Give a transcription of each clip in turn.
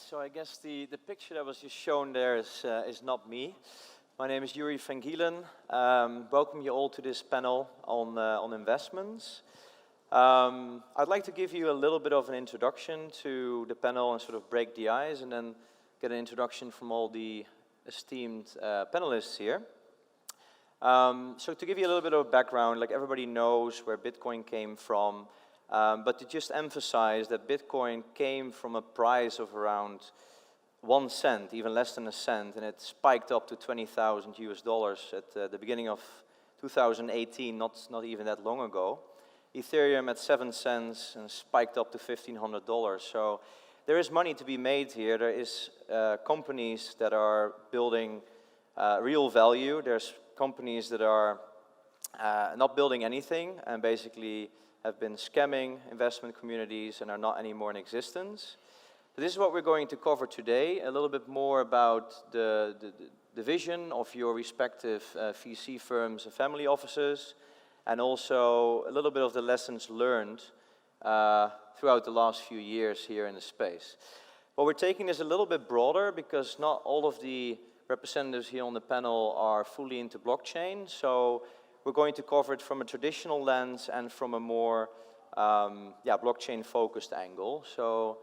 So I guess the picture that was just shown there is not me. My name is Yuri van Gielen. Welcome you all to this panel on investments. I'd like to give you a little bit of an introduction to the panel and sort of break the ice, and then get an introduction from all the esteemed panelists here. So to give you a little bit of background, like everybody knows where Bitcoin came from, but to just emphasize that Bitcoin came from a price of around 1 cent, even less than a cent, and it spiked up to 20,000 US dollars at the beginning of 2018, not even that long ago. Ethereum at 7 cents and spiked up to $1,500. So there is money to be made here. There is companies that are building real value. There's companies that are not building anything and basically have been scamming investment communities and are not anymore in existence. So this is what we're going to cover today, a little bit more about the vision of your respective VC firms and family offices, and also a little bit of the lessons learned throughout the last few years here in the space. But we're taking this a little bit broader because not all of the representatives here on the panel are fully into blockchain, so we're going to cover it from a traditional lens and from a more blockchain-focused angle. So,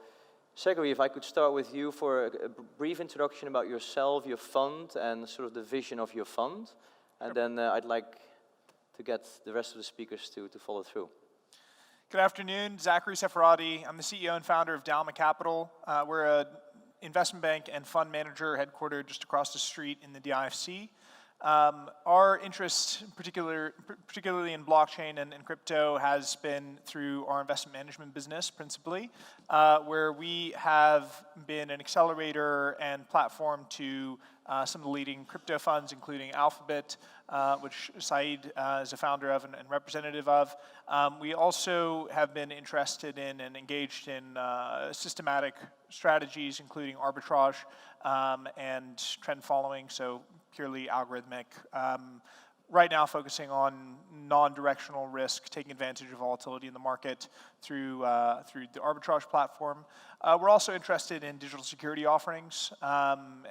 Zachary, if I could start with you for a brief introduction about yourself, your fund, and sort of the vision of your fund, and then I'd like to get the rest of the speakers to follow through. Good afternoon, Zachary Cefaratti. I'm the CEO and founder of Dalma Capital. We're an investment bank and fund manager headquartered just across the street in the DIFC. Our interest, particularly in blockchain and crypto, has been through our investment management business principally, where we have been an accelerator and platform to some of the leading crypto funds, including Alphabet, which Saeed is a founder of and representative of. We also have been interested in and engaged in systematic strategies, including arbitrage and trend following, so purely algorithmic. Right now focusing on non-directional risk, taking advantage of volatility in the market through the arbitrage platform. We're also interested in digital security offerings.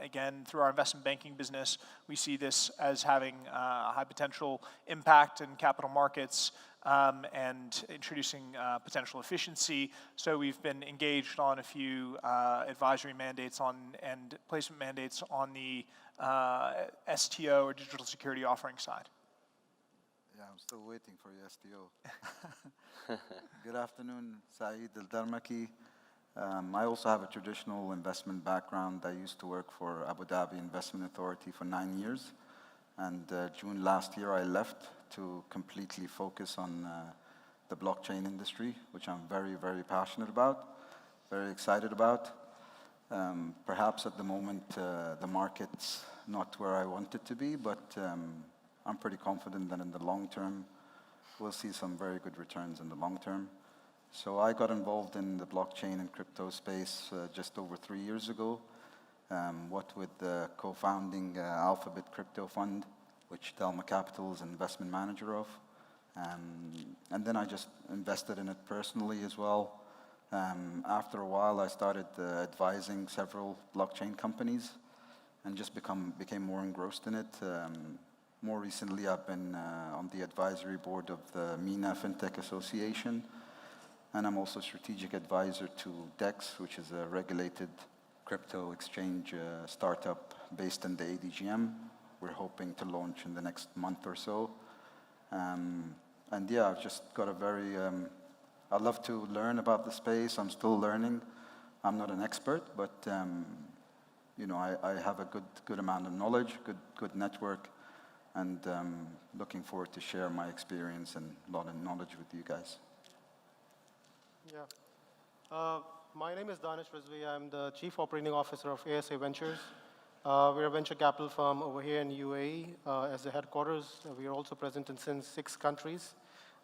Again, through our investment banking business, we see this as having a high potential impact in capital markets and introducing potential efficiency. So we've been engaged on a few advisory mandates and placement mandates on the STO or digital security offering side. Yeah, I'm still waiting for your STO. Good afternoon, Saeed Al-Darmaki. I also have a traditional investment background. I used to work for Abu Dhabi Investment Authority for 9 years. And June last year, I left to completely focus on the blockchain industry, which I'm very, very passionate about, very excited about. Perhaps at the moment, the market's not where I want it to be, but I'm pretty confident that in the long term, we'll see some very good returns in the long term. So I got involved in the blockchain and crypto space just over 3 years ago. What with the co-founding Alphabet Crypto Fund, which Dalma Capital is an investment manager of. And then I just invested in it personally as well. After a while, I started advising several blockchain companies and just became more engrossed in it. More recently, I've been on the advisory board of the MENA FinTech Association, and I'm also strategic advisor to DEX, which is a regulated crypto exchange startup based in the ADGM. We're hoping to launch in the next month or so. And yeah, I've just got a very, I love to learn about the space. I'm still learning. I'm not an expert, but you know, I have a good amount of knowledge, good network, and looking forward to share my experience and a lot of knowledge with you guys. Yeah. My name is Danish Rizvi. I'm the Chief Operating Officer of ASA Ventures. We're a venture capital firm over here in UAE as the headquarters. We are also present in 6 countries.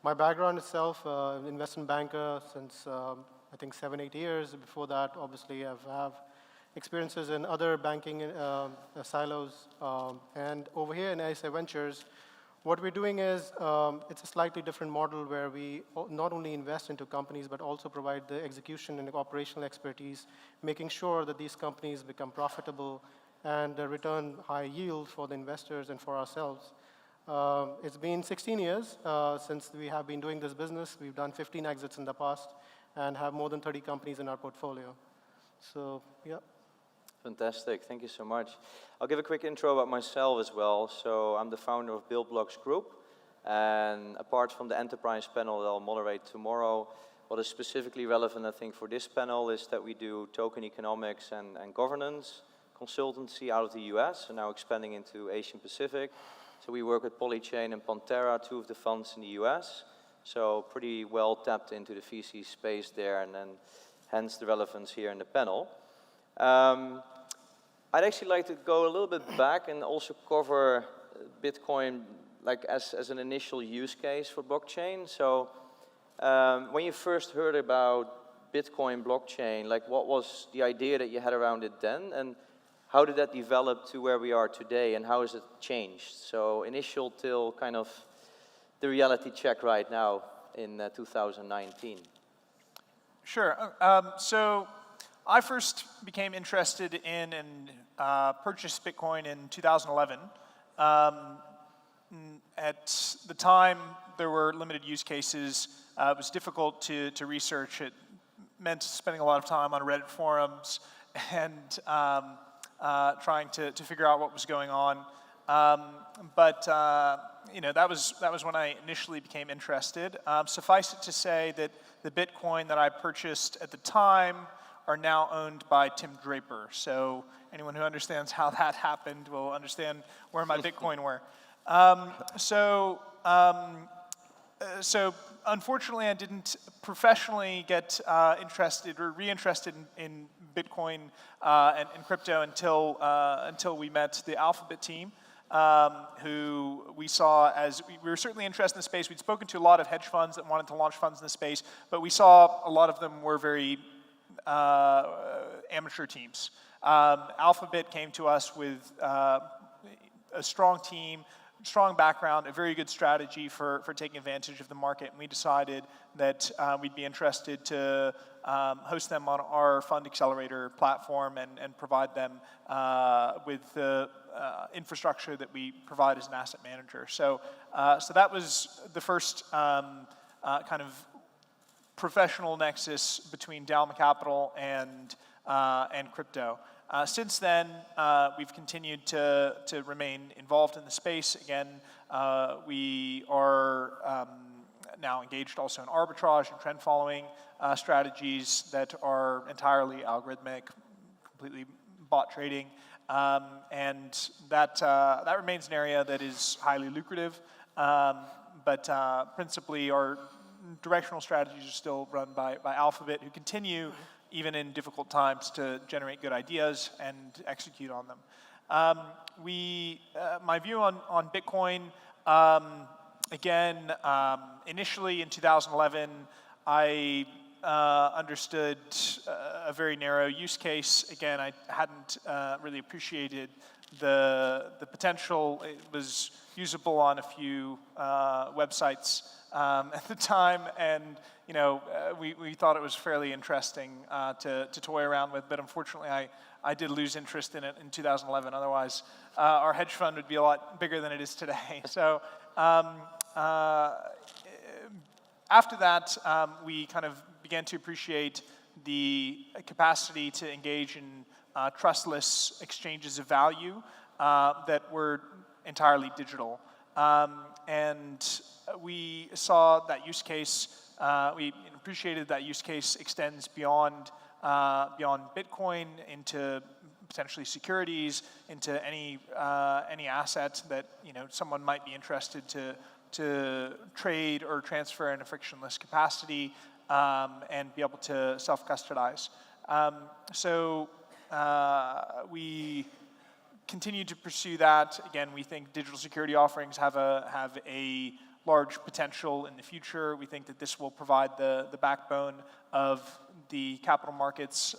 My background itself, investment banker since I think 7-8 years. Before that, obviously, I have experiences in other banking silos. And over here in ASA Ventures, What we're doing is, it's a slightly different model where we not only invest into companies, but also provide the execution and the operational expertise, making sure that these companies become profitable and return high yield for the investors and for ourselves. It's been 16 years since we have been doing this business. We've done 15 exits in the past and have more than 30 companies in our portfolio. So, yeah. Fantastic, thank you so much. I'll give a quick intro about myself as well. So I'm the founder of Build Blocks Group, and apart from the enterprise panel that I'll moderate tomorrow, what is specifically relevant, I think, for this panel is that we do token economics and governance consultancy out of the US, and now expanding into Asian Pacific. So we work with Polychain and Pantera, two of the funds in the US, so pretty well tapped into the VC space there, and then hence the relevance here in the panel. I'd actually like to go a little bit back and also cover Bitcoin like as an initial use case for blockchain. So when you first heard about Bitcoin blockchain, like what was the idea that you had around it then, and how did that develop to where we are today, and how has it changed? So initial till kind of the reality check right now in 2019. Sure. So I first became interested in and purchased Bitcoin in 2011. At the time, there were limited use cases. It was difficult to research. It meant spending a lot of time on Reddit forums and trying to figure out what was going on. You know, that was when I initially became interested. Suffice it to say that the Bitcoin that I purchased at the time are now owned by Tim Draper. So anyone who understands how that happened will understand where my Bitcoin were. So unfortunately, I didn't professionally get interested or reinterested in Bitcoin and crypto until we met the Alphabet team, who we saw as, we were certainly interested in the space. We'd spoken to a lot of hedge funds that wanted to launch funds in the space, but we saw a lot of them were very amateur teams. Alphabet came to us with a strong team, strong background, a very good strategy for taking advantage of the market, and we decided that we'd be interested to host them on our fund accelerator platform and provide them with the infrastructure that we provide as an asset manager. So that was the first kind of professional nexus between Dalma Capital and crypto. Since then, we've continued to remain involved in the space. Again, we are now engaged also in arbitrage and trend following strategies that are entirely algorithmic, completely bot trading, and that remains an area that is highly lucrative. But principally, our directional strategies are still run by Alphabet, who continue, even in difficult times, to generate good ideas and execute on them. My view on Bitcoin, again, initially in 2011, I understood a very narrow use case. Again, I hadn't really appreciated the potential. It was usable on a few websites at the time, and you know, we thought it was fairly interesting to toy around with, but unfortunately I did lose interest in it in 2011. Otherwise, our hedge fund would be a lot bigger than it is today. So after that, we kind of began to appreciate the capacity to engage in trustless exchanges of value that were entirely digital. And we saw that use case, we appreciated that use case extends beyond Bitcoin into potentially securities, into any asset that someone might be interested to trade or transfer in a frictionless capacity, and be able to self-custodize. So we continue to pursue that. Again, we think digital security offerings have a large potential in the future. We think that this will provide the backbone of the capital markets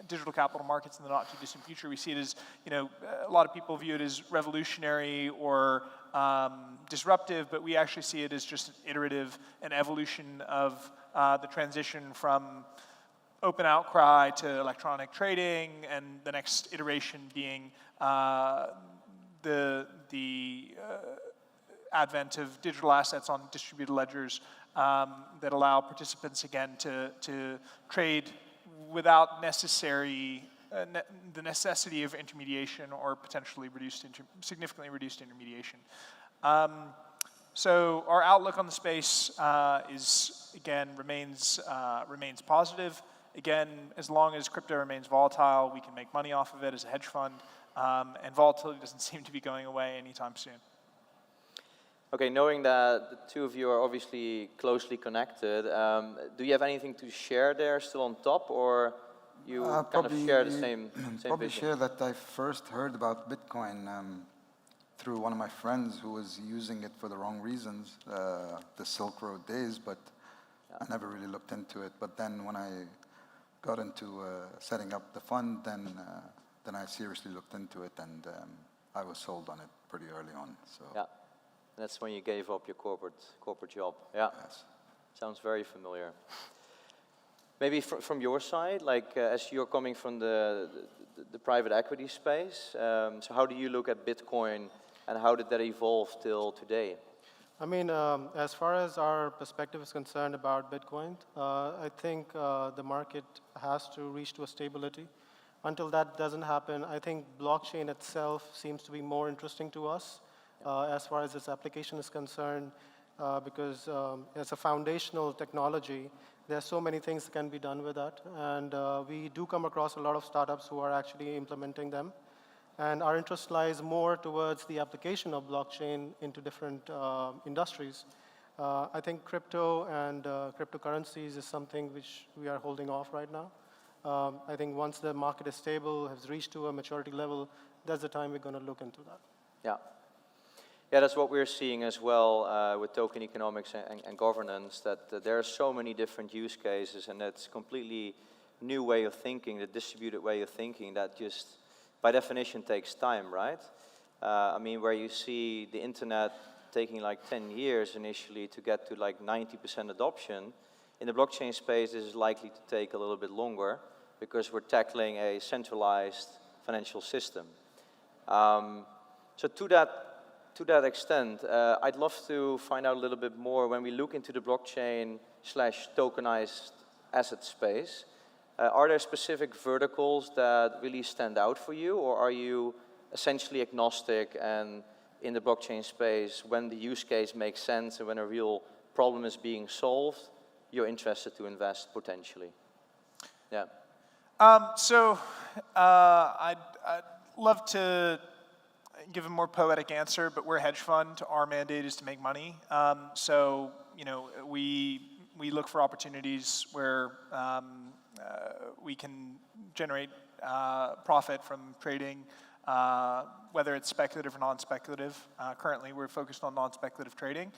digital capital markets in the not too distant future. We see it as, a lot of people view it as revolutionary or disruptive, but we actually see it as just iterative, an evolution of the transition from open outcry to electronic trading, and the next iteration being the advent of digital assets on distributed ledgers that allow participants, again, to trade without the necessity of intermediation or potentially significantly reduced intermediation. So our outlook on the space remains positive. Again, as long as crypto remains volatile, we can make money off of it as a hedge fund, and volatility doesn't seem to be going away anytime soon. Okay, knowing that the two of you are obviously closely connected, do you have anything to share there still on top, or you kind of share the same probably vision? share that I first heard about Bitcoin through one of my friends who was using it for the wrong reasons, the Silk Road days, but I never really looked into it. But then when I got into setting up the fund, then I seriously looked into it, and I was sold on it pretty early on. So. Yeah. That's when you gave up your corporate job. Yeah, Yes. Sounds very familiar. Maybe from your side, like as you're coming from the private equity space, so how do you look at Bitcoin, and how did that evolve till today? I mean, as far as our perspective is concerned about Bitcoin, I think the market has to reach to a stability. Until that doesn't happen, I think blockchain itself seems to be more interesting to us. As far as its application is concerned, because it's a foundational technology. There are so many things that can be done with that, and we do come across a lot of startups who are actually implementing them. And our interest lies more towards the application of blockchain into different industries. I think crypto and cryptocurrencies is something which we are holding off right now. I think once the market is stable, has reached to a maturity level, that's the time we're going to look into that. Yeah. Yeah, that's what we're seeing as well with token economics and governance, that there are so many different use cases, and that's completely new way of thinking, the distributed way of thinking that just, by definition, takes time, right? I mean, where you see the internet taking like 10 years initially to get to like 90% adoption, in the blockchain space this is likely to take a little bit longer because we're tackling a centralized financial system. So to that extent, I'd love to find out a little bit more when we look into the blockchain/tokenized asset space. Are there specific verticals that really stand out for you, or are you essentially agnostic, and in the blockchain space, when the use case makes sense and when a real problem is being solved, you're interested to invest potentially? Yeah. I'd love to give a more poetic answer, but we're a hedge fund. Our mandate is to make money. We look for opportunities where we can generate profit from trading, whether it's speculative or non-speculative. Currently, we're focused on non-speculative trading,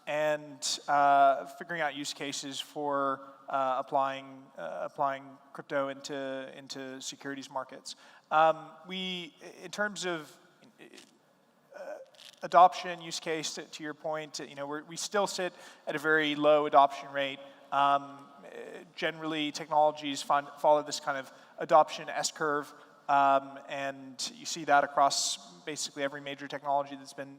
and figuring out use cases for applying crypto into securities markets. In terms of adoption use case, to your point, we still sit at a very low adoption rate. Generally, technologies follow this kind of adoption S-curve, and you see that across basically every major technology that's been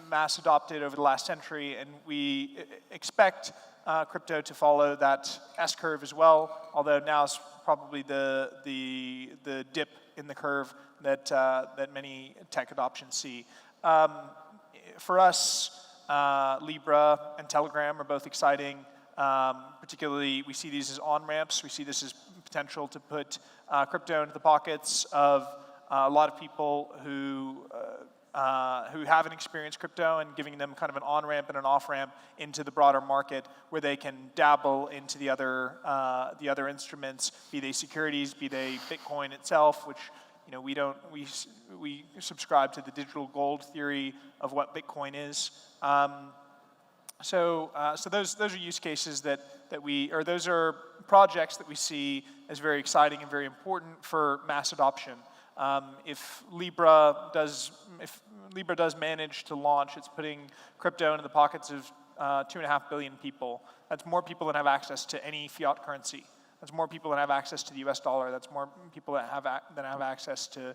mass adopted over the last century, and we expect crypto to follow that S-curve as well, although now is probably the dip in the curve that many tech adoptions see. For us, Libra and Telegram are both exciting. Particularly, we see these as on-ramps. We see this as potential to put crypto into the pockets of a lot of people who haven't experienced crypto, and giving them kind of an on-ramp and an off-ramp into the broader market where they can dabble into the other instruments, be they securities, be they Bitcoin itself, which we subscribe to the digital gold theory of what Bitcoin is. So those are use cases those are projects that we see as very exciting and very important for mass adoption. If Libra does manage to launch, it's putting crypto into the pockets of 2.5 billion people. That's more people that have access to any fiat currency. That's more people that have access to the US dollar. That's more people that have access to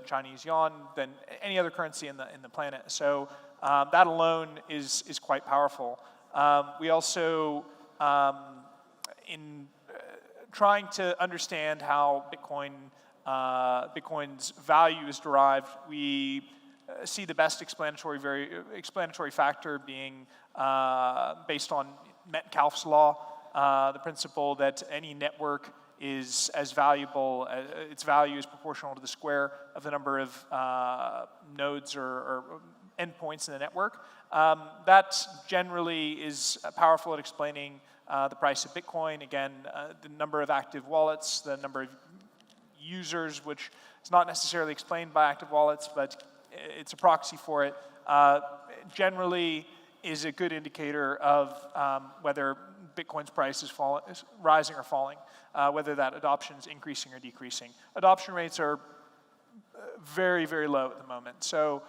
Chinese yuan than any other currency in the planet. So that alone is quite powerful. We also, in trying to understand how Bitcoin's value is derived, we see the best explanatory factor being based on Metcalfe's law, the principle that any network is as valuable, its value is proportional to the square of the number of nodes or endpoints in the network. That generally is powerful at explaining the price of Bitcoin. Again, the number of active wallets, the number of users, which is not necessarily explained by active wallets, but it's a proxy for it, generally is a good indicator of whether Bitcoin's price is rising or falling, whether that adoption is increasing or decreasing. Adoption rates are very, very low at the moment. So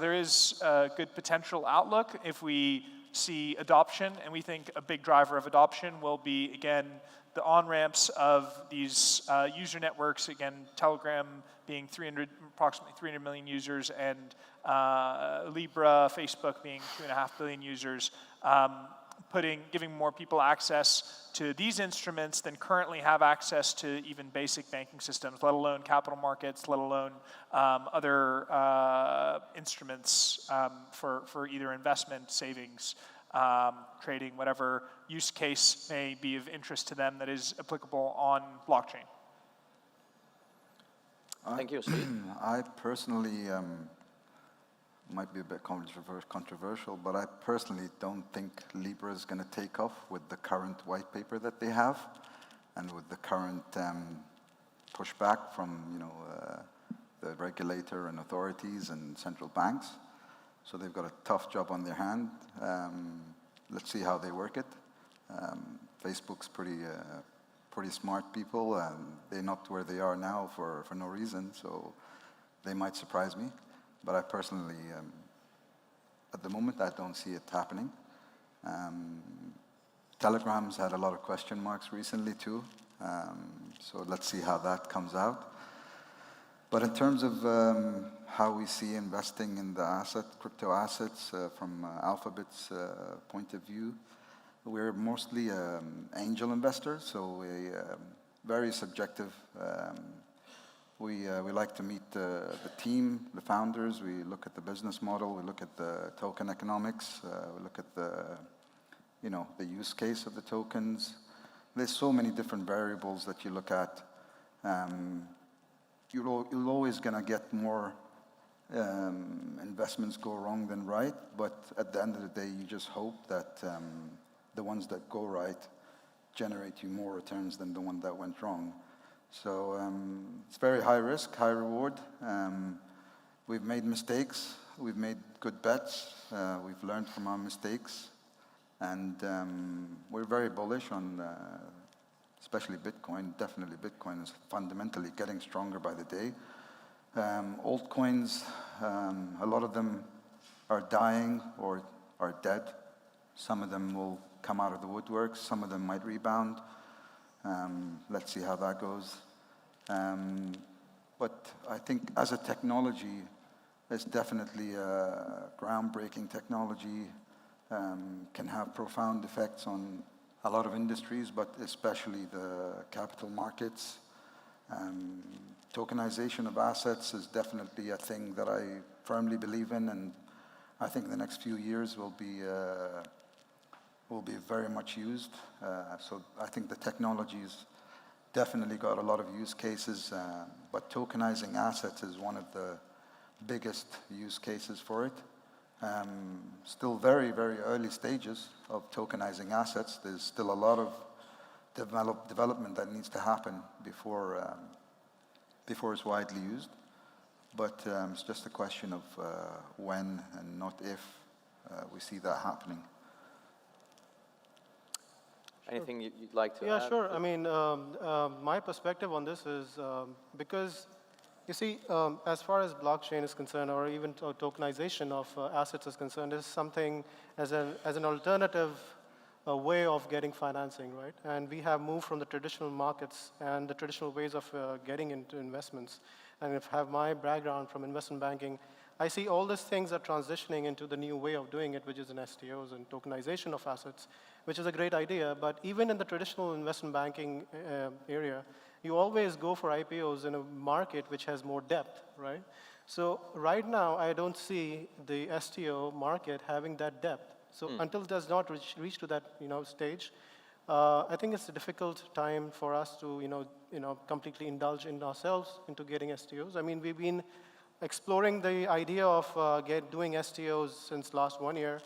there is a good potential outlook if we see adoption, and we think a big driver of adoption will be, again, the on-ramps of these user networks, again, Telegram being approximately 300 million users, and Libra, Facebook being 2.5 billion users, giving more people access to these instruments than currently have access to even basic banking systems, let alone capital markets, let alone other instruments for either investment, savings, trading, whatever use case may be of interest to them that is applicable on blockchain. Thank you, Steve. I personally, might be a bit controversial, but I personally don't think Libra is going to take off with the current white paper that they have, and with the current pushback from the regulator and authorities and central banks. So they've got a tough job on their hand. Let's see how they work it. Facebook's pretty smart people, and they're not where they are now for no reason, so they might surprise me. But I personally, at the moment, I don't see it happening. Telegram's had a lot of question marks recently too, so let's see how that comes out. But in terms of how we see investing in the crypto assets from Alphabet's point of view, we're mostly angel investors, so we very subjective. We like to meet the team, the founders. We look at the business model. We look at the token economics. We look at the use case of the tokens. There's so many different variables that you look at. You're always going to get more investments go wrong than right, but at the end of the day, you just hope that the ones that go right generate you more returns than the one that went wrong. So it's very high risk, high reward. We've made mistakes. We've made good bets. We've learned from our mistakes. And we're very bullish on especially Bitcoin. Definitely Bitcoin is fundamentally getting stronger by the day. Altcoins, a lot of them are dying or are dead. Some of them will come out of the woodwork. Some of them might rebound. Let's see how that goes. But I think as a technology, it's definitely a groundbreaking technology, can have profound effects on a lot of industries, but especially the capital markets. Tokenization of assets is definitely a thing that I firmly believe in, and I think the next few years will be very much used. So I think the technology's definitely got a lot of use cases, but tokenizing assets is one of the biggest use cases for it. Still very, very early stages of tokenizing assets. There's still a lot of development that needs to happen before it's widely used. But it's just a question of when and not if we see that happening. Anything you'd like to Yeah, add? sure. I mean, my perspective on this is because, you see, as far as blockchain is concerned, or even tokenization of assets is concerned, is something as an alternative way of getting financing, right? And we have moved from the traditional markets and the traditional ways of getting into investments. And if I have my background from investment banking, I see all these things are transitioning into the new way of doing it, which is in STOs and tokenization of assets, which is a great idea. But even in the traditional investment banking area, you always go for IPOs in a market which has more depth, right? So right now, I don't see the STO market having that depth. So until it does not reach to that stage, I think it's a difficult time for us to completely indulge in ourselves into getting STOs. I mean, we've been exploring the idea of doing STOs since last 1 year,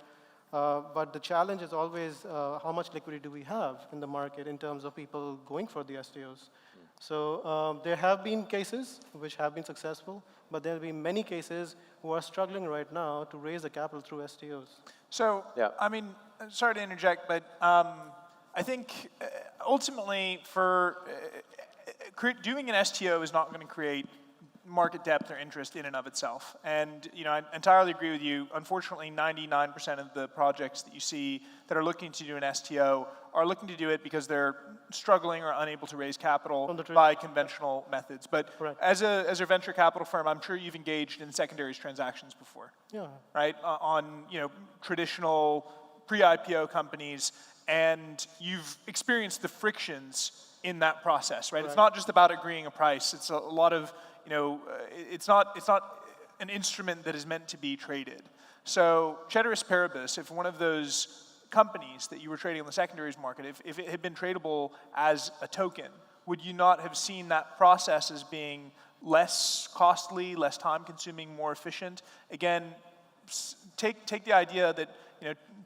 but the challenge is always how much liquidity do we have in the market in terms of people going for the STOs. So there have been cases which have been successful, but there have been many cases who are struggling right now to raise the capital through STOs. So, Yeah. I mean, sorry to interject, but I think ultimately for doing an STO is not going to create market depth or interest in and of itself. And I entirely agree with you. Unfortunately, 99% of the projects that you see that are looking to do an STO are looking to do it because they're struggling or unable to raise capital by conventional methods. But Correct. as a venture capital firm, I'm sure you've engaged in secondaries transactions before. Yeah. Right? On traditional pre-IPO companies, and you've experienced the frictions in that process, right? It's not just about agreeing a price. It's a lot of it's not an instrument that is meant to be traded. So ceteris paribus, if one of those companies that you were trading on the secondaries market, if it had been tradable as a token, would you not have seen that process as being less costly, less time-consuming, more efficient? Again, take the idea that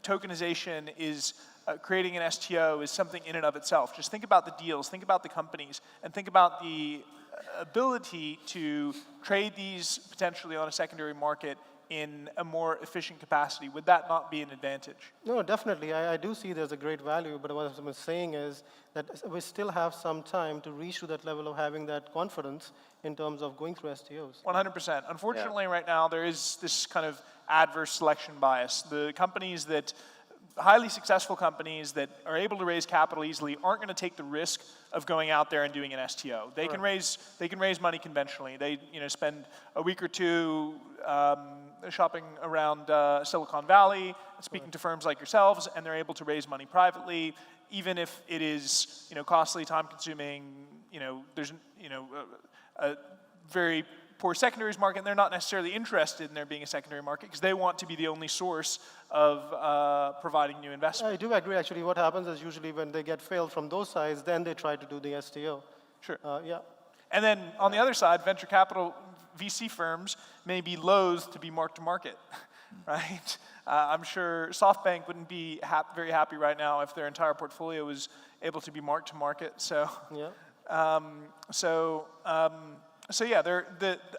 tokenization is creating an STO is something in and of itself. Just think about the deals, think about the companies, and think about the ability to trade these potentially on a secondary market in a more efficient capacity. Would that not be an advantage? No, definitely. I do see there's a great value, but what I'm saying is that we still have some time to reach to that level of having that confidence in terms of going through STOs. 100%. Unfortunately, right now, there is this kind of adverse selection bias. The companies that highly successful companies that are able to raise capital easily aren't going to take the risk of going out there and doing an STO. They can raise money conventionally. They spend a week or two shopping around Silicon Valley, speaking to firms like yourselves, and they're able to raise money privately, even if it is costly, time-consuming. There's a very poor secondaries market, and they're not necessarily interested in there being a secondary market because they want to be the only source of providing new investment. I do agree. Actually, what happens is usually when they get failed from those sides, then they try to do the STO. Sure. Yeah. And then on the other side, venture capital VC firms may be loath to be marked to market, right? I'm sure SoftBank wouldn't be very happy right now if their entire portfolio was able to be marked to market. So, Yeah. So yeah,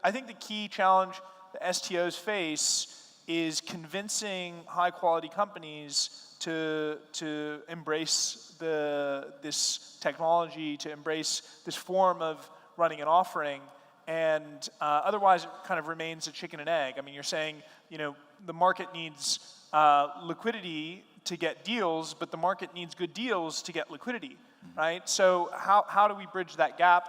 I think the key challenge the STOs face is convincing high-quality companies to embrace this technology, to embrace this form of running an offering, and otherwise it kind of remains a chicken and egg. I mean, you're saying the market needs liquidity to get deals, but the market needs good deals to get liquidity, right? So how do we bridge that gap?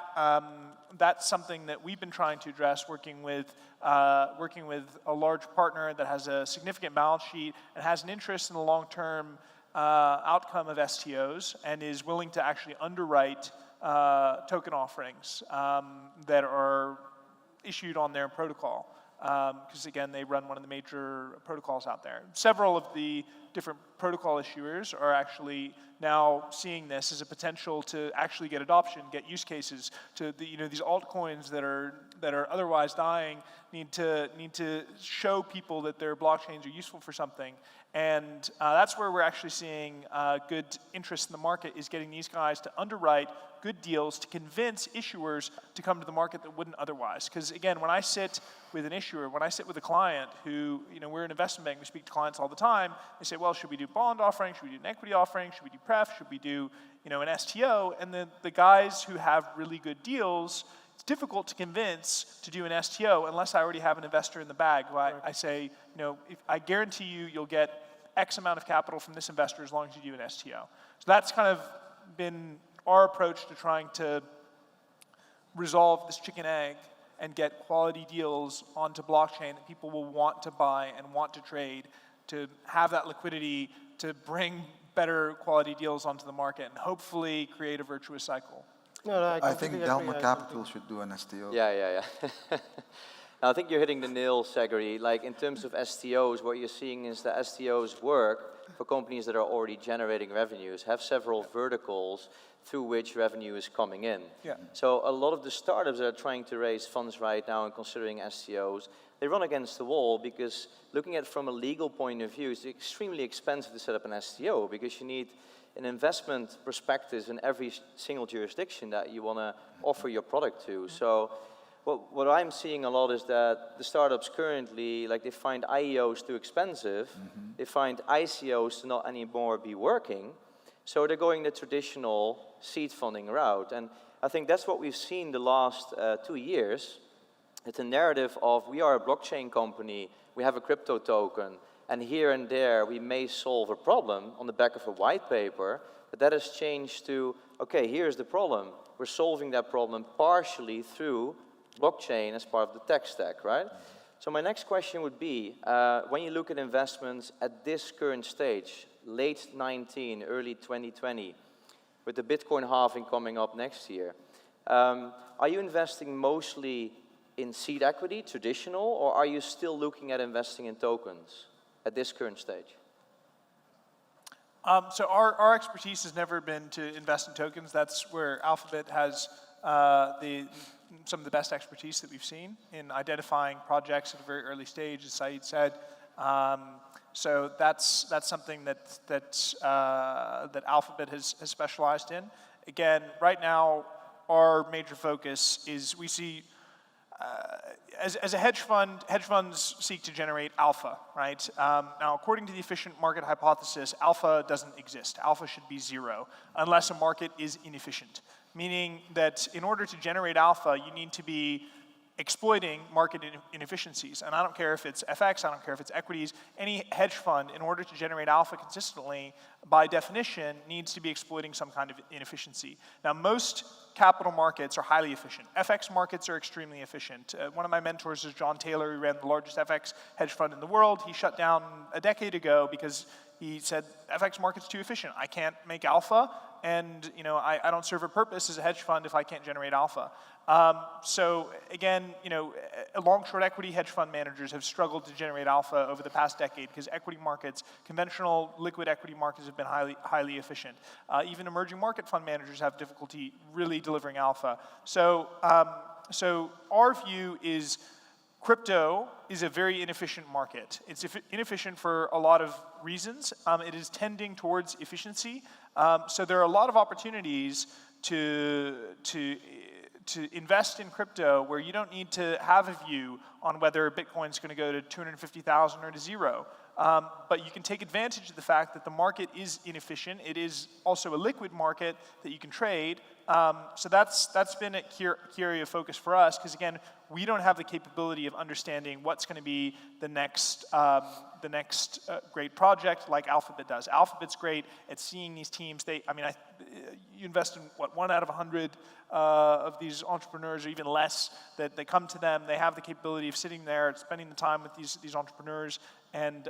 That's something that we've been trying to address, working with a large partner that has a significant balance sheet and has an interest in the long-term outcome of STOs and is willing to actually underwrite token offerings that are issued on their protocol. Because again, they run one of the major protocols out there. Several of the different protocol issuers are actually now seeing this as a potential to actually get adoption, get use cases to these altcoins that that are otherwise dying need to show people that their blockchains are useful for something. And that's where we're actually seeing good interest in the market, is getting these guys to underwrite good deals to convince issuers to come to the market that wouldn't otherwise. Because again, when I sit with an issuer, when I sit with a client who, we're an investment bank, we speak to clients all the time, they say, well, should we do bond offering? Should we do an equity offering? Should we do pref? Should we do, an STO? And then the guys who have really good deals, it's difficult to convince to do an STO unless I already have an investor in the bag who I say, if I guarantee you'll get X amount of capital from this investor as long as you do an STO. So that's kind of been our approach to trying to resolve this chicken egg and get quality deals onto blockchain that people will want to buy and want to trade, to have that liquidity to bring better quality deals onto the market and hopefully create a virtuous cycle. No, I think Dalma Capital should do an STO. Yeah. Now, I think you're hitting the nail, Zachary. Like, in terms of STOs, what you're seeing is that STOs work for companies that are already generating revenues, have several verticals through which revenue is coming in. Yeah. So a lot of the startups that are trying to raise funds right now and considering STOs, they run against the wall, because looking at it from a legal point of view, it's extremely expensive to set up an STO, because you need an investment prospectus in every single jurisdiction that you want to offer your product to. So what I'm seeing a lot is that the startups currently, like, they find IEOs too expensive, they find ICOs to not anymore be working, so they're going the traditional seed funding route. And I think that's what we've seen the last 2 years. It's a narrative of, we are a blockchain company, we have a crypto token, and here and there we may solve a problem on the back of a white paper, but that has changed to, okay, here's the problem. We're solving that problem partially through blockchain as part of the tech stack, right? So my next question would be, when you look at investments at this current stage, late 19, early 2020, with the Bitcoin halving coming up next year, are you investing mostly in seed equity, traditional, or are you still looking at investing in tokens at this current stage? So our expertise has never been to invest in tokens. That's where Alphabet has some of the best expertise that we've seen in identifying projects at a very early stage, as Saeed said. So that's something that Alphabet has specialized in. Again, right now, our major focus is, we see, as a hedge fund, hedge funds seek to generate alpha, right? Now, according to the efficient market hypothesis, alpha doesn't exist. Alpha should be 0, unless a market is inefficient. Meaning that in order to generate alpha, you need to be exploiting market inefficiencies. And I don't care if it's FX, I don't care if it's equities, any hedge fund, in order to generate alpha consistently, by definition, needs to be exploiting some kind of inefficiency. Now, most capital markets are highly efficient. FX markets are extremely efficient. One of my mentors is John Taylor, who ran the largest FX hedge fund in the world. He shut down a decade ago because he said, FX market's too efficient. I can't make alpha, and I don't serve a purpose as a hedge fund if I can't generate alpha. So again, long-short equity hedge fund managers have struggled to generate alpha over the past decade because equity markets, conventional liquid equity markets, have been highly efficient. Even emerging market fund managers have difficulty really delivering alpha. So our view is, crypto is a very inefficient market. It's inefficient for a lot of reasons. It is tending towards efficiency. So there are a lot of opportunities to invest in crypto where you don't need to have a view on whether Bitcoin's going to go to 250,000 or to 0. But you can take advantage of the fact that the market is inefficient. It is also a liquid market that you can trade. So that's been a key area of focus for us, because again, we don't have the capability of understanding what's going to be the next great project like Alphabet does. Alphabet's great at seeing these teams. You invest in, what, 1 out of 100 of these entrepreneurs, or even less, that they come to them. They have the capability of sitting there, spending the time with these entrepreneurs, and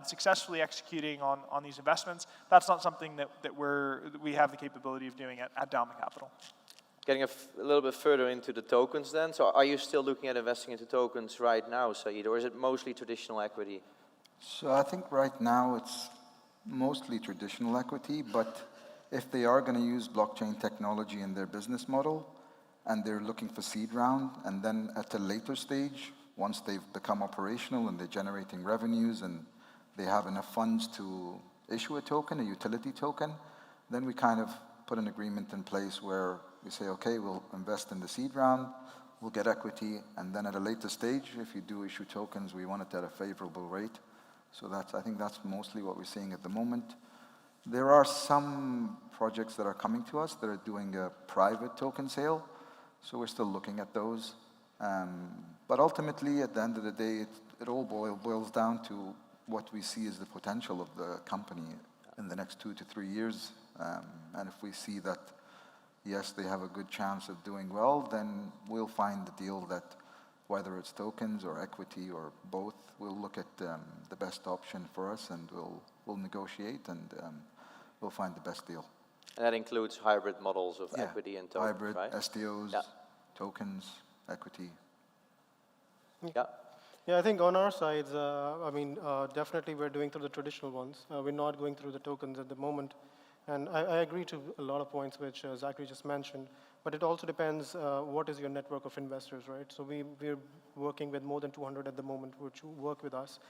successfully executing on these investments. That's not something that we have the capability of doing at Dalma Capital. Getting a little bit further into the tokens then, so are you still looking at investing into tokens right now, Saeed, or is it mostly traditional equity? So I think right now it's mostly traditional equity, but if they are going to use blockchain technology in their business model, and they're looking for seed round, and then at a later stage, once they've become operational and they're generating revenues and they have enough funds to issue a token, a utility token, then we kind of put an agreement in place where we say, okay, we'll invest in the seed round, we'll get equity, and then at a later stage, if you do issue tokens, we want it at a favorable rate. So I think that's mostly what we're seeing at the moment. There are some projects that are coming to us that are doing a private token sale, so we're still looking at those. But ultimately, at the end of the day, it all boils down to what we see as the potential of the company in the next 2 to 3 years. And if we see that, yes, they have a good chance of doing well, then we'll find the deal that, whether it's tokens or equity or both, we'll look at the best option for us, and we'll negotiate, and we'll find the best deal. And that includes hybrid models of equity and tokens, hybrid, right? STOs, tokens, equity. Yeah. Yeah, I think on our sides, definitely we're doing through the traditional ones. We're not going through the tokens at the moment. And I agree to a lot of points which Zachary just mentioned, but it also depends what is your network of investors, right? So we're working with more than 200 at the moment which work with us,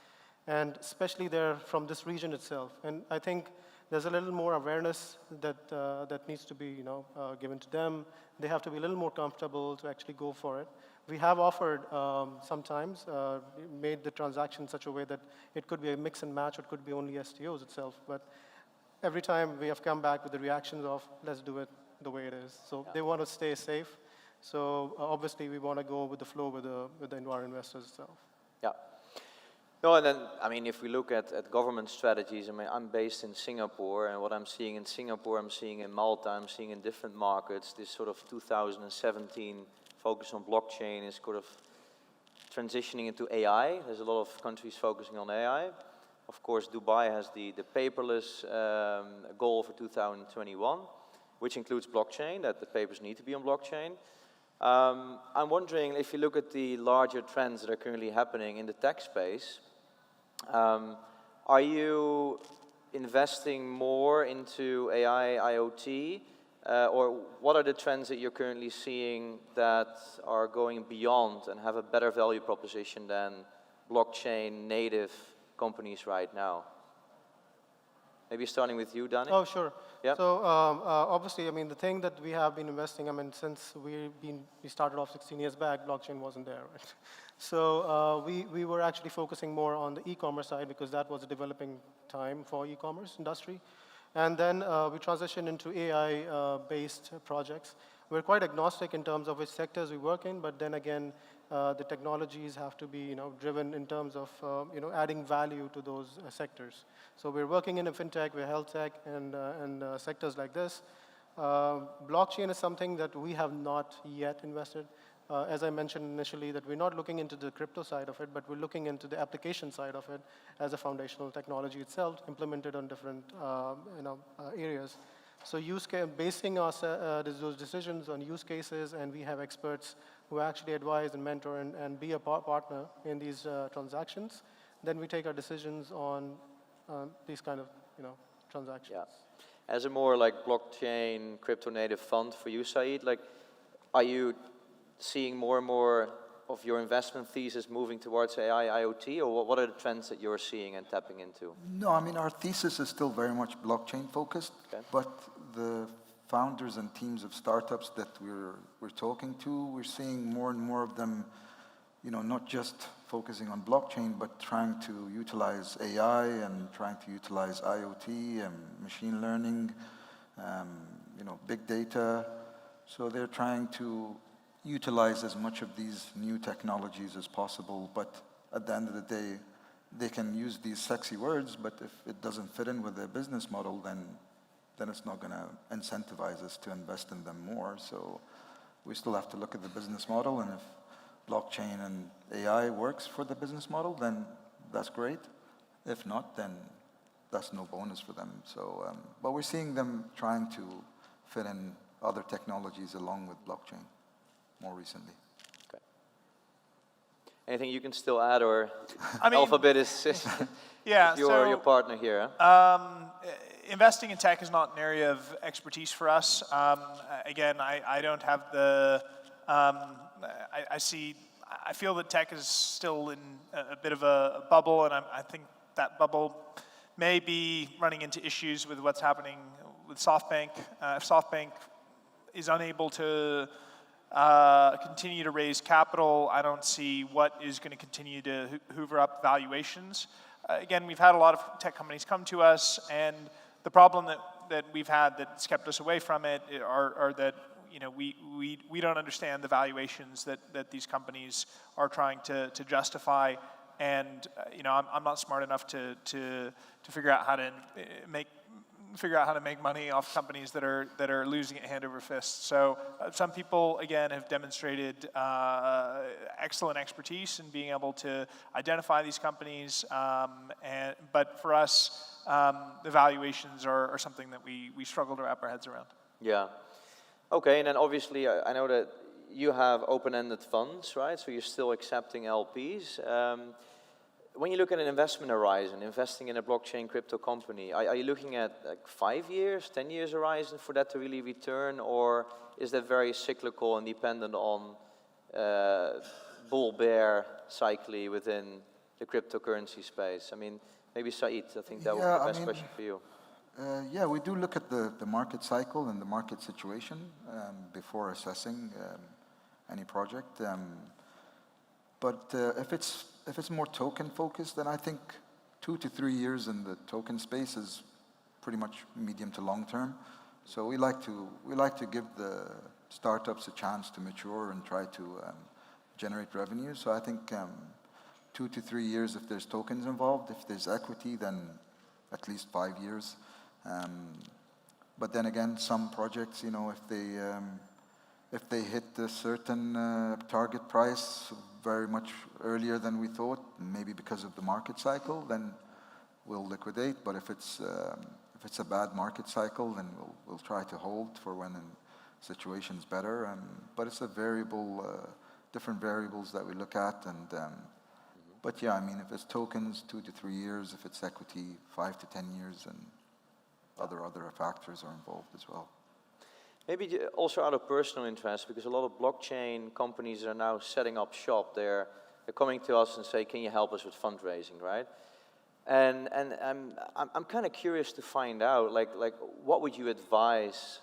and especially they're from this region itself. And I think there's a little more awareness that needs to be given to them. They have to be a little more comfortable to actually go for it. We have offered sometimes, made the transaction in such a way that it could be a mix and match, or it could be only STOs itself. But every time we have come back with the reactions of, let's do it the way it is. So they want to stay safe. So obviously we want to go with the flow with our investors itself. Yeah. No, and then, I mean, if we look at government strategies, I mean, I'm based in Singapore, and what I'm seeing in Singapore, I'm seeing in Malta, I'm seeing in different markets, this sort of 2017 focus on blockchain is sort of transitioning into AI. There's a lot of countries focusing on AI. Of course, Dubai has the paperless goal for 2021, which includes blockchain, that the papers need to be on blockchain. I'm wondering, if you look at the larger trends that are currently happening in the tech space, are you investing more into AI, IoT, or what are the trends that you're currently seeing that are going beyond and have a better value proposition than blockchain native companies right now? Maybe starting with you, Dani. Oh, sure. Yeah. So obviously, I mean, the thing that we have been investing, I mean, since we started off 16 years back, blockchain wasn't there, right? So we were actually focusing more on the e-commerce side, because that was a developing time for e-commerce industry. And then we transitioned into AI-based projects. We're quite agnostic in terms of which sectors we work in, but then again, the technologies have to be driven in terms of adding value to those sectors. So we're working in a fintech, we're health tech, and sectors like this. Blockchain is something that we have not yet invested. As I mentioned initially, that we're not looking into the crypto side of it, but we're looking into the application side of it as a foundational technology itself, implemented on different areas. So basing those decisions on use cases, and we have experts who actually advise and mentor and be a partner in these transactions. Then we take our decisions on these kind of transactions. Yeah. As a more like blockchain, crypto native fund for you, Saeed, like, are you seeing more and more of your investment thesis moving towards AI, IoT, or what are the trends that you're seeing and tapping into? No, I mean, our thesis is still very much blockchain focused, but the founders and teams of startups that we're talking to, we're seeing more and more of them, not just focusing on blockchain, but trying to utilize AI and trying to utilize IoT and machine learning, big data. So they're trying to utilize as much of these new technologies as possible, but at the end of the day, they can use these sexy words, but if it doesn't fit in with their business model, then it's not going to incentivize us to invest in them more. So we still have to look at the business model, and if blockchain and AI works for the business model, then that's great. If not, then that's no bonus for them. So, but we're seeing them trying to fit in other technologies along with blockchain more recently. Okay. Anything you can still add, or I mean, Alphabet is yeah, your partner here? Huh? Investing in tech is not an area of expertise for us. Again, I don't have the I feel that tech is still in a bit of a bubble, and I think that bubble may be running into issues with what's happening with SoftBank. If SoftBank is unable to continue to raise capital, I don't see what is going to continue to hoover up valuations. Again, we've had a lot of tech companies come to us, and the problem that we've had that's kept us away from it are that we don't understand the valuations that these companies are trying to justify, and I'm not smart enough to figure out how to make money off companies that are losing it hand over fist. So some people, again, have demonstrated excellent expertise in being able to identify these companies, but for us, the valuations are something that we struggle to wrap our heads around. Yeah. Okay, and then obviously I know that you have open-ended funds, right? So you're still accepting LPs. When you look at an investment horizon, investing in a blockchain crypto company, are you looking at like 5 years, 10 years horizon for that to really return, or is that very cyclical and dependent on bull-bear cycle within the cryptocurrency space? I mean, maybe Said, I think that would be the best question for you. Yeah, we do look at the market cycle and the market situation before assessing any project. But if it's more token focused, then I think 2 to 3 years in the token space is pretty much medium to long term. So we like to give the startups a chance to mature and try to generate revenue. So I think 2 to 3 years if there's tokens involved. If there's equity, then at least 5 years. But then again, some projects, if they hit a certain target price very much earlier than we thought, maybe because of the market cycle, then we'll liquidate. But if it's a bad market cycle, then we'll try to hold for when the situation's better. But it's a different variables that we look at. But yeah, I mean, if it's tokens, 2 to 3 years. If it's equity, 5 to 10 years, and other factors are involved as well. Maybe also out of personal interest, because a lot of blockchain companies are now setting up shop. They're coming to us and say, "Can you help us with fundraising?" Right? And I'm kind of curious to find out, like what would you advise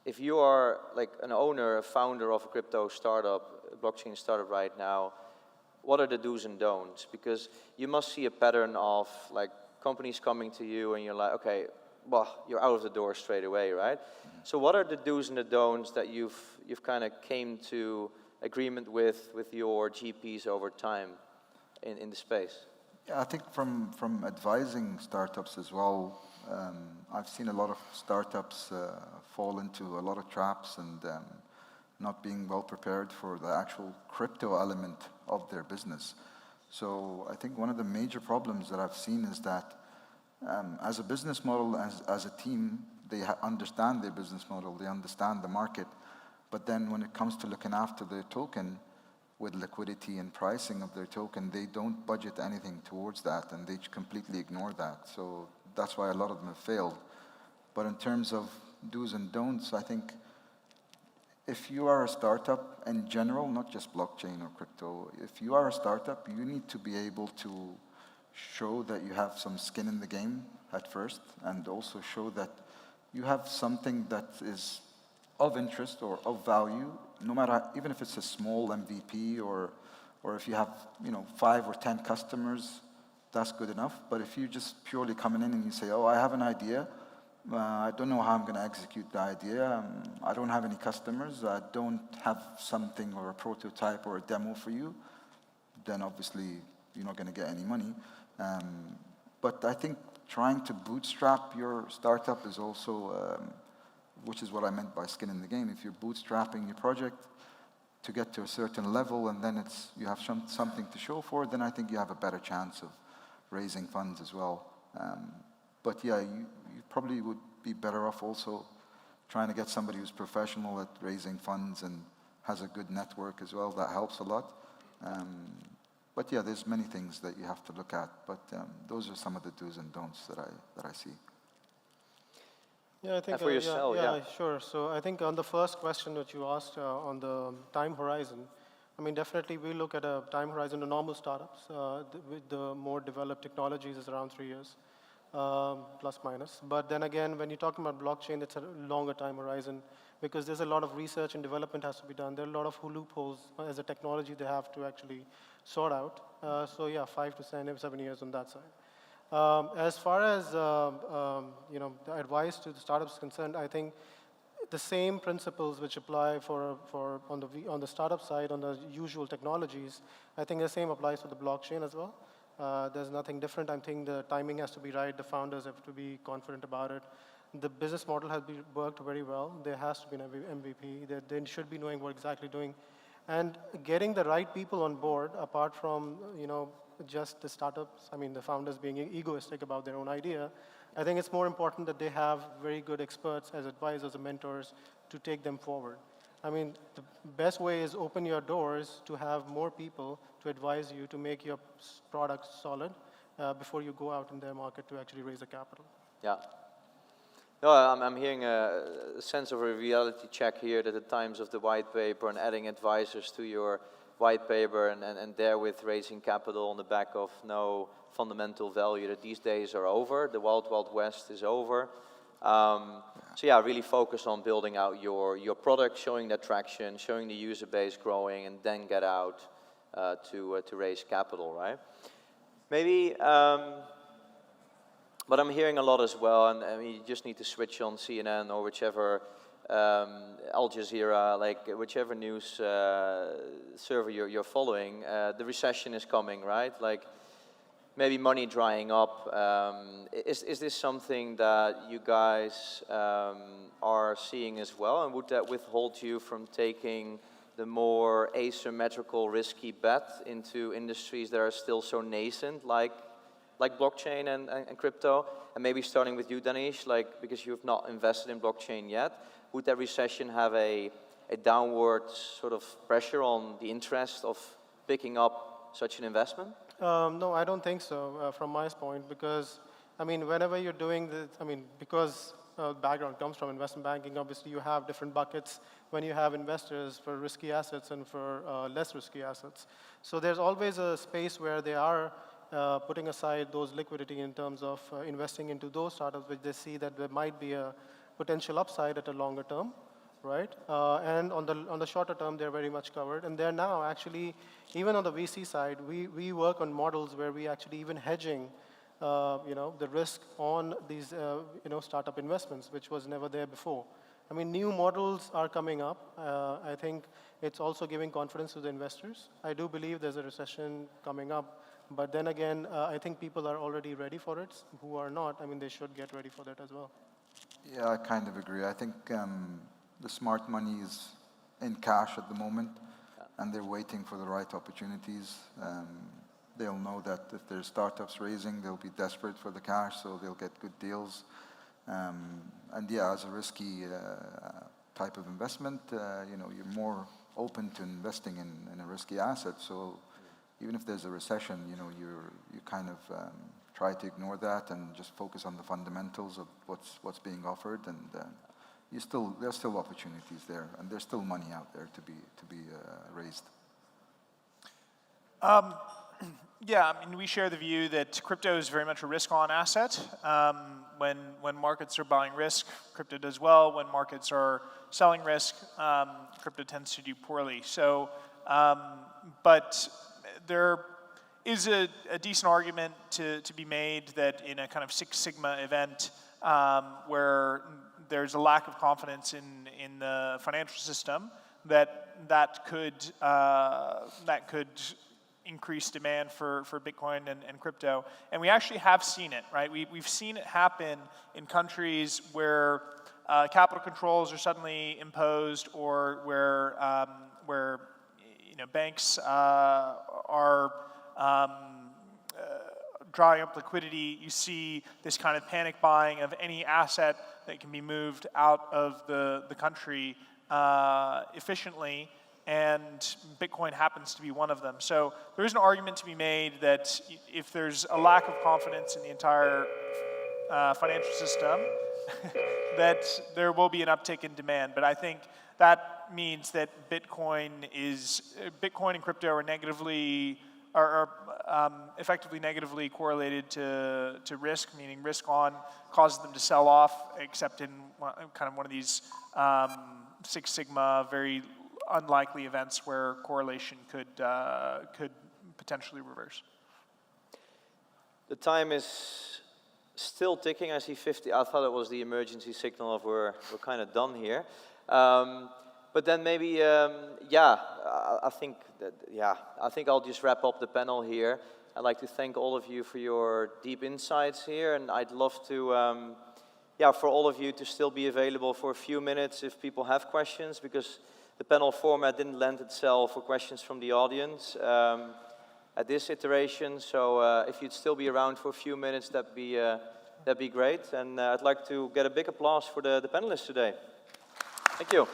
if you are like an owner, a founder of a crypto startup, a blockchain startup right now? What are the do's and don'ts? Because you must see a pattern of like companies coming to you and you're like, okay, well, you're out of the door straight away, right? Mm-hmm. So what are the do's and the don'ts that you've kind of came to agreement with your GPs over time in the space? Yeah, I think from advising startups as well, I've seen a lot of startups fall into a lot of traps and not being well prepared for the actual crypto element of their business. So I think one of the major problems that I've seen is that as a business model, as a team, they understand their business model, they understand the market, but then when it comes to looking after their token, with liquidity and pricing of their token, they don't budget anything towards that, and they completely ignore that. So that's why a lot of them have failed. But in terms of do's and don'ts, I think if you are a startup in general, not just blockchain or crypto, if you are a startup, you need to be able to show that you have some skin in the game at first, and also show that you have something that is of interest or of value, no matter, even if it's a small MVP or if you have 5 or 10 customers, that's good enough. But if you're just purely coming in and you say, oh, I have an idea, I don't know how I'm going to execute the idea, I don't have any customers, I don't have something or a prototype or a demo for you, then obviously you're not going to get any money. But I think trying to bootstrap your startup is also, which is what I meant by skin in the game. If you're bootstrapping your project to get to a certain level and then you have something to show for it, then I think you have a better chance of raising funds as well. But yeah, you probably would be better off also trying to get somebody who's professional at raising funds and has a good network as well. That helps a lot. But yeah, there's many things that you have to look at. But those are some of the do's and don'ts that I see. Yeah, I think, for yourself, yeah. Sure. So I think on the first question that you asked on the time horizon, I mean, definitely we look at a time horizon of normal startups. With the more developed technologies is around 3 years, plus minus. But then again, when you're talking about blockchain, it's a longer time horizon because there's a lot of research and development has to be done. There are a lot of loopholes as a technology they have to actually sort out. So yeah, 5 to 7 years on that side. As far as the advice to the startups is concerned, I think the same principles which apply on the startup side on the usual technologies, I think the same applies to the blockchain as well. There's nothing different. I think the timing has to be right. The founders have to be confident about it. The business model has worked very well. There has to be an MVP. They should be knowing what exactly doing, and getting the right people on board. Apart from just the startups, I mean the founders being egoistic about their own idea, I think it's more important that they have very good experts as advisors and mentors to take them forward. I mean, the best way is open your doors to have more people to advise you to make your product solid before you go out in the market to actually raise the capital. Yeah. No, I'm hearing a sense of a reality check here that the times of the white paper and adding advisors to your white paper and therewith raising capital on the back of no fundamental value, that these days are over. The wild, wild west is over. So yeah, really focus on building out your product, showing that traction, showing the user base growing, and then get out to raise capital, right? Maybe, but I'm hearing a lot as well, and I mean, you just need to switch on CNN or whichever Al Jazeera, like whichever news server you're following, the recession is coming, right? Like maybe money drying up. Is this something that you guys are seeing as well? And would that withhold you from taking the more asymmetrical, risky bet into industries that are still so nascent, like blockchain and crypto? And maybe starting with you, Danish, like because you've not invested in blockchain yet, would that recession have a downward sort of pressure on the interest of picking up such an investment? No, I don't think so from my point, because, I mean, whenever you're doing this, I mean, because background comes from investment banking, obviously you have different buckets when you have investors for risky assets and for less risky assets. So there's always a space where they are putting aside those liquidity in terms of investing into those startups which they see that there might be a potential upside at a longer term, right? And on the shorter term, they're very much covered. And they're now actually, even on the VC side, we work on models where we actually even hedging, the risk on these, startup investments, which was never there before. I mean, new models are coming up. I think it's also giving confidence to the investors. I do believe there's a recession coming up. But then again, I think people are already ready for it. Who are not, I mean, they should get ready for that as well. Yeah, I kind of agree. I think the smart money is in cash at the moment, and they're waiting for the right opportunities. They'll know that if there's startups raising, they'll be desperate for the cash, so they'll get good deals. And yeah, as a risky type of investment, you're more open to investing in a risky asset. So even if there's a recession, you kind of try to ignore that and just focus on the fundamentals of what's being offered, and there's still opportunities there, and there's still money out there to be raised. Yeah, I mean, we share the view that crypto is very much a risk-on asset. When markets are buying risk, crypto does well. When markets are selling risk, crypto tends to do poorly. So, but there is a decent argument to be made that in a kind of Six Sigma event where there's a lack of confidence in the financial system, that could increase demand for Bitcoin and crypto. And we actually have seen it, right? We've seen it happen in countries where capital controls are suddenly imposed, or where banks are drawing up liquidity. You see this kind of panic buying of any asset that can be moved out of the country efficiently, and Bitcoin happens to be one of them. So there is an argument to be made that if there's a lack of confidence in the entire financial system, that there will be an uptick in demand. But I think that means that Bitcoin and crypto are effectively negatively correlated to risk, meaning risk on causes them to sell off, except in kind of one of these Six Sigma, very unlikely events where correlation could potentially reverse. The time is still ticking. I see 50. I thought it was the emergency signal of we're kind of done here. But then maybe, I think I'll just wrap up the panel here. I'd like to thank all of you for your deep insights here, and I'd love to, for all of you to still be available for a few minutes if people have questions, because the panel format didn't lend itself for questions from the audience at this iteration. So if you'd still be around for a few minutes, that'd be great. And I'd like to get a big applause for the panelists today. Thank you.